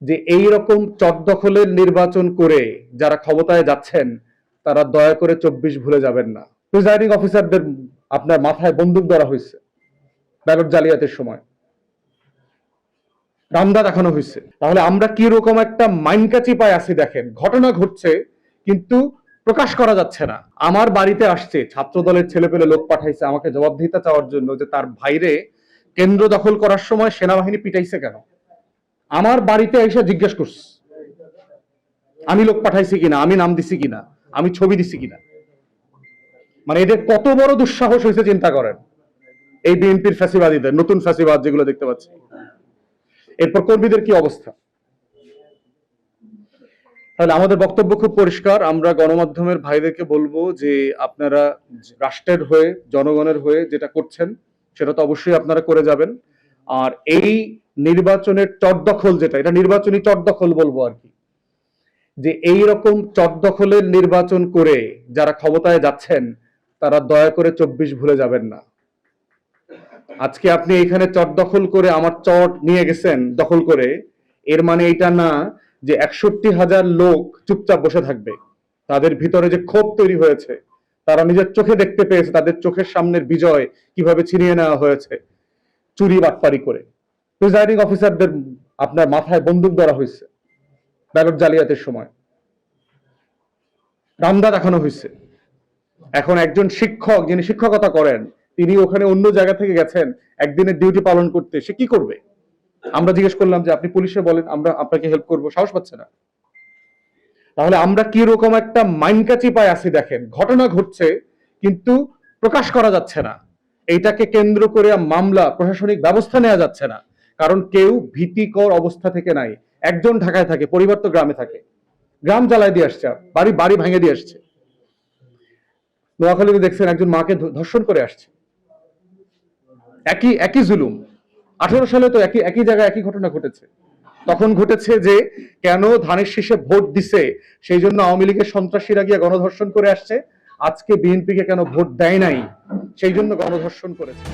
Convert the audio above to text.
যে এই রকম চটদখলের নির্বাচন করে যারা ক্ষমতায় যাচ্ছেন তারা দয়া করে ২৪ ভুলে যাবেন না। প্রিজাইডিং অফিসারদের আপনার মাথায় বন্দুক ধরা হয়েছে ব্যালট জালিয়াতির সময়, রামদা দেখানো হয়েছে। তাহলে আমরা কি রকম একটা মাইনকাচি পায় আছি দেখেন। ঘটনা ঘটছে কিন্তু প্রকাশ করা যাচ্ছে না। আমার বাড়িতে আসছে ছাত্র দলের ছেলেপেলে লোক পাঠাইছে আমাকে জবাবদিহিতা চাওয়ার জন্য যে তার ভাইরে কেন্দ্র দখল করার সময় সেনাবাহিনী পিটাইছে কেন। আমার বাড়িতে এসে জিজ্ঞেস করছে আমি লোক পাঠাইছি কিনা, আমি নাম দিছি কিনা, আমি ছবি দিছি কিনা। মানে এদের কত বড় দুঃসাহস হয়েছে চিন্তা করেন। এই বিএনপির ফ্যাসিবাদীদের নতুন ফ্যাসিবাদ যেগুলো দেখতে পাচ্ছি। এরপর কর্মীদের কি অবস্থা। তাহলে আমাদের বক্তব্য খুব পরিষ্কার। আমরা গণমাধ্যমের ভাইদেরকে বলবো যে আপনারা রাষ্ট্রের হয়ে জনগণের হয়ে যেটা করছেন সেটা তো অবশ্যই আপনারা করে যাবেন। আর এই নির্বাচনের চটদখল যেটা, এটা নির্বাচনী চটদখল বলবো আর কি, যে এই রকম চটদখলের নির্বাচন করে যারা ক্ষমতায় যাচ্ছেন তারা দয়া করে ২৪ ভুলে যাবেন না। আজকে আপনি এখানে চটদখল করে আমার চট নিয়ে গেছেন দখল করে, এর মানে এটা না যে ৬১,০০০ লোক চুপচাপ বসে থাকবে। তাদের ভিতরে যে ক্ষোভ তৈরি হয়েছে, তারা নিজের চোখে দেখতে পেয়েছে তাদের চোখের সামনের বিজয় কিভাবে ছিনিয়ে নেওয়া হয়েছে চুরি বাটপারি করে। প্রিজাইডিং অফিসারদের আপনার মাথায় বন্দুক ধরা হয়েছে ব্যালট জালিয়াতির সময়, রামদা দেখানো হয়েছে। এখন একজন শিক্ষক যিনি শিক্ষকতা করেন তিনি ওখানে অন্য জায়গা থেকে গেছেন একদিনের ডিউটি পালন করতে, সে কি করবে? আমরা জিজ্ঞেস করলাম যে আপনি পুলিশে বলেন, আমরা আপনাকে হেল্প করবো, সাহস পাচ্ছে না। তাহলে আমরা কি রকম একটা মাইনকাচি পায় আছি দেখেন। ঘটনা ঘটছে কিন্তু প্রকাশ করা যাচ্ছে না। এইটাকে কেন্দ্র করে মামলা প্রশাসনিক ব্যবস্থা নেওয়া যাচ্ছে না, কারণ কেউ ভীতিকর অবস্থা থেকে নাই। একজন ঢাকায় থাকে, পরিবার তো গ্রামে থাকে, গ্রাম জ্বালায় দিয়ে আসছে, বাড়ি বাড়ি ভেঙে দিয়ে আসছে। নোয়াখালীতে দেখছেন একজন মাকে ধর্ষণ করে আসছে। একই একই জুলুম। 18 সালে তো একই একই জায়গায় একই ঘটনা ঘটেছে। তখন ঘটেছে যে কেন ধানের শীষে ভোট দিছে সেই জন্য আওয়ামী লীগের সন্ত্রাসীরা গিয়ে গণধর্ষণ করে আসছে। আজকে বিএনপিকে কেন ভোট দেয় নাই সেই জন্য গণধর্ষণ করেছে।